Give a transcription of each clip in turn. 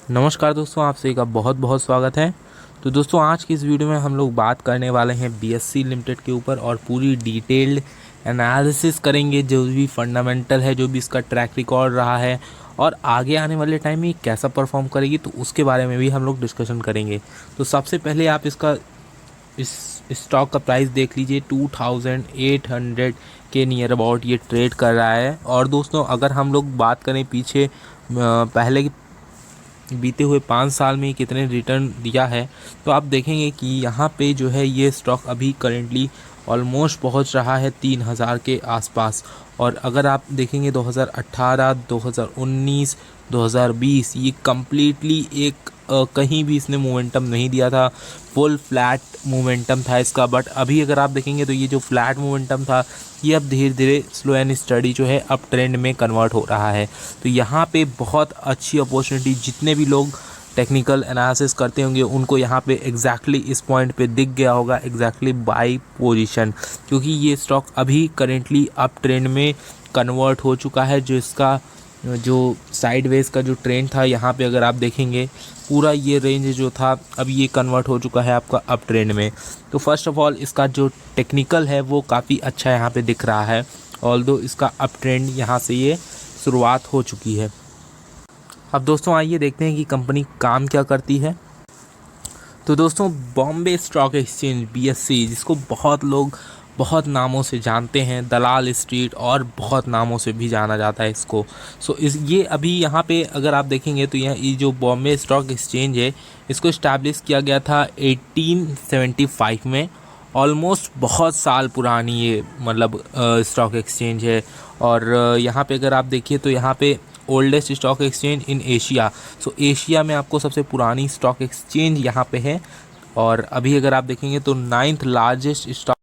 नमस्कार दोस्तों, आप सभी का बहुत बहुत स्वागत है। तो दोस्तों, आज की इस वीडियो में हम लोग बात करने वाले हैं बीएससी लिमिटेड के ऊपर और पूरी डिटेल्ड एनालिसिस करेंगे। जो भी फंडामेंटल है, जो भी इसका ट्रैक रिकॉर्ड रहा है और आगे आने वाले टाइम में ये कैसा परफॉर्म करेगी, तो उसके बारे में भी हम लोग डिस्कशन करेंगे। तो सबसे पहले आप इस स्टॉक का प्राइस देख लीजिए। 2800 के नियर अबाउट ये ट्रेड कर रहा है। और दोस्तों, अगर हम लोग बात करें पीछे पहले बीते हुए 5 साल में कितने रिटर्न दिया है, तो आप देखेंगे कि यहाँ पे जो है ये स्टॉक अभी करेंटली ऑलमोस्ट पहुँच रहा है 3000 के आसपास। और अगर आप देखेंगे 2018, 2019, 2020 ये कम्प्लीटली एक कहीं भी इसने मोमेंटम नहीं दिया था। फुल फ्लैट मोमेंटम था इसका। बट अभी अगर आप देखेंगे तो ये जो फ्लैट मोमेंटम था, ये अब धीरे धीरे स्लो एंड स्टडी जो है अप ट्रेंड में कन्वर्ट हो रहा है। तो यहाँ पे बहुत अच्छी अपॉर्चुनिटी, जितने भी लोग टेक्निकल एनालिसिस करते होंगे उनको यहाँ पे एग्जैक्टली इस पॉइंट पे दिख गया होगा एग्जैक्टली बाई पोजीशन, क्योंकि ये स्टॉक अभी करेंटली अप ट्रेंड में कन्वर्ट हो चुका है। जो इसका जो साइडवेज का जो ट्रेंड था, यहाँ पे अगर आप देखेंगे पूरा ये रेंज जो था अब ये कन्वर्ट हो चुका है आपका अप ट्रेंड में। तो फर्स्ट ऑफ ऑल इसका जो टेक्निकल है वो काफ़ी अच्छा यहाँ पे दिख रहा है, ऑल्दो इसका अप ट्रेंड यहाँ से ये शुरुआत हो चुकी है। अब दोस्तों आइए देखते हैं कि कंपनी काम क्या करती है। तो दोस्तों, बॉम्बे स्टॉक एक्सचेंज बीएससी, जिसको बहुत लोग बहुत नामों से जानते हैं, दलाल स्ट्रीट और बहुत नामों से भी जाना जाता है इसको। ये अभी यहाँ पे अगर आप देखेंगे तो ये जो बॉम्बे स्टॉक एक्सचेंज है, इसको इस्टेब्लिश किया गया था 1875 में। ऑलमोस्ट बहुत साल पुरानी ये मतलब स्टॉक एक्सचेंज है। और यहाँ पे अगर आप देखिए तो यहाँ पे oldest stock exchange in Asia. Asia में आपको सबसे पुरानी स्टॉक एक्सचेंज यहाँ पे है। और अभी अगर आप देखेंगे तो 9th लार्जेस्ट स्टॉक।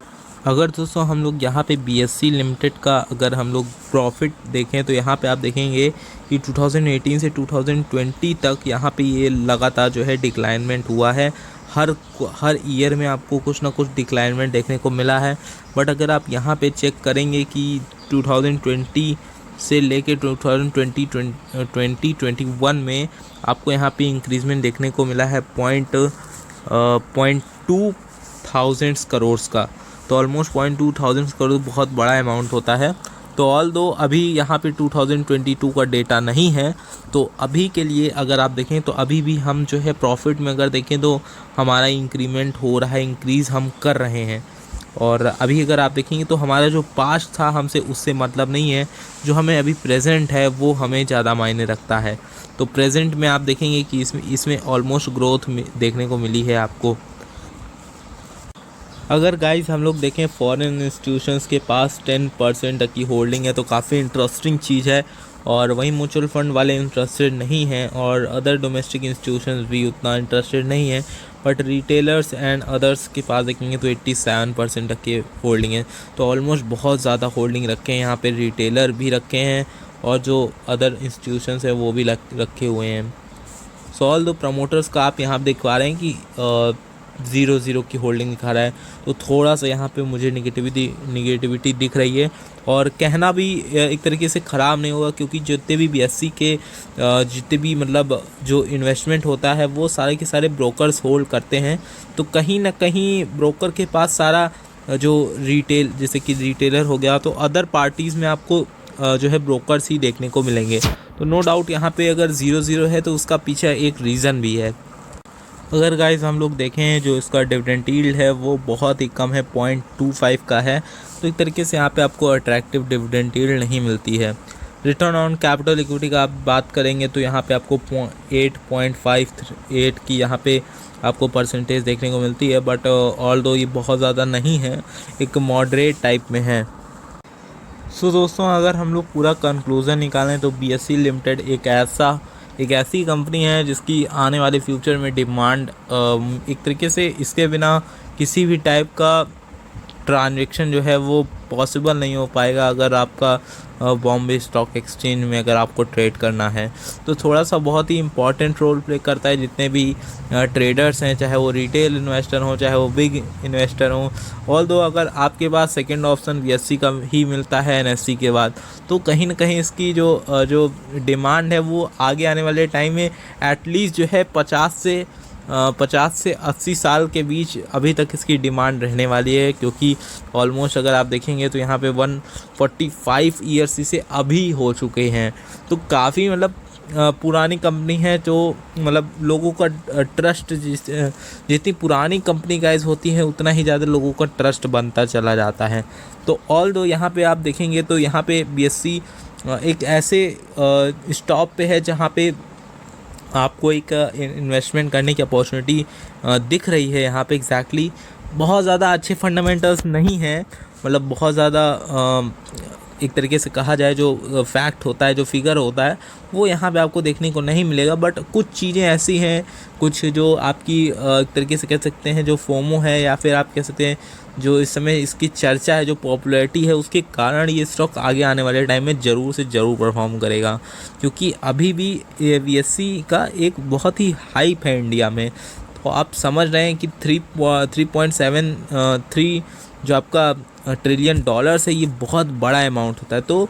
अगर दोस्तों हम लोग यहाँ पे बीएससी लिमिटेड का अगर हम लोग प्रॉफिट देखें तो यहाँ पे आप देखेंगे कि 2018 से 2020 तक यहाँ पे ये लगातार जो है डिक्लाइनमेंट हुआ है। हर ईयर में आपको कुछ ना कुछ डिक्लाइनमेंट देखने को मिला है। बट अगर आप यहाँ पे चेक करेंगे कि 2020 से लेके 2021 में आपको यहाँ पे इंक्रीजमेंट देखने को मिला है 0.2 थाउजेंड्स करोड़ का। तो ऑलमोस्ट 0.2 थाउजेंड्स करोड़ बहुत बड़ा अमाउंट होता है। तो ऑल्दो अभी यहाँ पे 2022 का डेटा नहीं है, तो अभी के लिए अगर आप देखें तो अभी भी हम जो है प्रॉफिट में अगर देखें तो हमारा इंक्रीमेंट हो रहा है, इंक्रीज़ हम कर रहे हैं। और अभी अगर आप देखेंगे तो हमारा जो पास्ट था हमसे उससे मतलब नहीं है, जो हमें अभी प्रेजेंट है वो हमें ज़्यादा मायने रखता है। तो प्रेजेंट में आप देखेंगे कि इसमें ऑलमोस्ट ग्रोथ देखने को मिली है आपको। अगर गाइस हम लोग देखें फॉरेन इंस्टीट्यूशंस के पास 10% तक की होल्डिंग है, तो काफ़ी इंटरेस्टिंग चीज़ है। और वहीं म्यूचुअल फंड वाले इंटरेस्टेड नहीं हैं और अदर डोमेस्टिक इंस्टीट्यूशंस भी उतना इंटरेस्टेड नहीं है। बट रिटेलर्स एंड अदर्स के पास देखेंगे तो 87% तक की होल्डिंग है। तो ऑलमोस्ट बहुत ज़्यादा होल्डिंग रखे हैं यहाँ पे, रिटेलर भी रखे हैं और जो अदर इंस्टीट्यूशंस है वो भी रखे हुए हैं। ऑल दो प्रमोटर्स का आप यहाँ देख पा रहे हैं कि 0 की होल्डिंग दिखा रहा है। तो थोड़ा सा यहाँ पे मुझे निगेटिविटी दिख रही है। और कहना भी एक तरीके से ख़राब नहीं होगा, क्योंकि जितने भी बीएससी के जितने भी मतलब जो इन्वेस्टमेंट होता है वो सारे के सारे ब्रोकर्स होल्ड करते हैं। तो कहीं ना कहीं ब्रोकर के पास सारा जो रिटेल, जैसे कि रिटेलर हो गया, तो अदर पार्टीज़ में आपको जो है ब्रोकर्स ही देखने को मिलेंगे। तो नो डाउट यहाँ पे अगर 0 है तो उसका पीछे एक रीज़न भी है। अगर गाइस हम लोग देखें जो इसका डिविडेंड यील्ड है वो बहुत ही कम है, 0.25 का है। तो एक तरीके से यहाँ पे आपको अट्रैक्टिव डिविडेंड यील्ड नहीं मिलती है। रिटर्न ऑन कैपिटल इक्विटी का आप बात करेंगे तो यहाँ पे आपको 8.58 की यहाँ पे आपको परसेंटेज देखने को मिलती है। बट ऑल्दो ये बहुत ज़्यादा नहीं है, एक मॉडरेट टाइप में है। दोस्तों, अगर हम लोग पूरा कंक्लूज़न निकालें तो बीएससी लिमिटेड एक ऐसी कंपनी है जिसकी आने वाले फ्यूचर में डिमांड एक तरीके से इसके बिना किसी भी टाइप का ट्रांजैक्शन जो है वो पॉसिबल नहीं हो पाएगा। अगर आपका बॉम्बे स्टॉक एक्सचेंज में अगर आपको ट्रेड करना है तो थोड़ा सा बहुत ही इंपॉर्टेंट रोल प्ले करता है। जितने भी ट्रेडर्स हैं, चाहे वो रिटेल इन्वेस्टर हों चाहे वो बिग इन्वेस्टर हों, ऑल्दो अगर आपके पास सेकंड ऑप्शन बीएससी का ही मिलता है एनएससी के बाद, तो कहीं ना कहीं इसकी जो डिमांड है वो आगे आने वाले टाइम में एटलीस्ट जो है 50 से 80 साल के बीच अभी तक इसकी डिमांड रहने वाली है। क्योंकि ऑलमोस्ट अगर आप देखेंगे तो यहाँ पे 145 ईयर्स इसे अभी हो चुके हैं। तो काफ़ी मतलब पुरानी कंपनी है, जो मतलब लोगों का ट्रस्ट जितनी पुरानी कंपनी गाइस होती है उतना ही ज़्यादा लोगों का ट्रस्ट बनता चला जाता है। तो ऑल्दो यहाँ पे आप देखेंगे तो यहाँ पे बीएससी एक ऐसे स्टॉप पे है जहाँ पे आपको एक इन्वेस्टमेंट करने की अपॉर्चुनिटी दिख रही है। यहाँ पे एग्जैक्टली बहुत ज़्यादा अच्छे फंडामेंटल्स नहीं हैं, मतलब बहुत ज़्यादा एक तरीके से कहा जाए जो फैक्ट होता है, जो फिगर होता है, वो यहाँ पे आपको देखने को नहीं मिलेगा। बट कुछ चीज़ें ऐसी हैं, कुछ जो आपकी एक तरीके से कह सकते हैं जो फोमो है, या फिर आप कह सकते हैं जो इस समय इसकी चर्चा है, जो पॉपुलैरिटी है, उसके कारण ये स्टॉक आगे आने वाले टाइम में ज़रूर से ज़रूर परफॉर्म करेगा। क्योंकि अभी भी बीएससी का एक बहुत ही हाइप है इंडिया में। तो आप समझ रहे हैं कि 3.73 जो आपका ट्रिलियन डॉलर्स है, ये बहुत बड़ा अमाउंट होता है। तो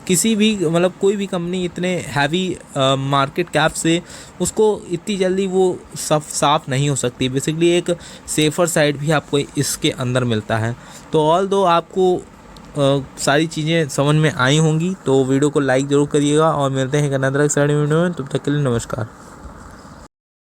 किसी भी मतलब कोई भी कंपनी इतने हैवी मार्केट कैप से उसको इतनी जल्दी वो साफ नहीं हो सकती। बेसिकली एक सेफ़र साइड भी आपको इसके अंदर मिलता है। तो ऑल्दो आपको सारी चीज़ें समझ में आई होंगी, तो वीडियो को लाइक ज़रूर करिएगा और मिलते हैं एक अनदर एक्साइटिंग वीडियो में। तब तक के लिए नमस्कार।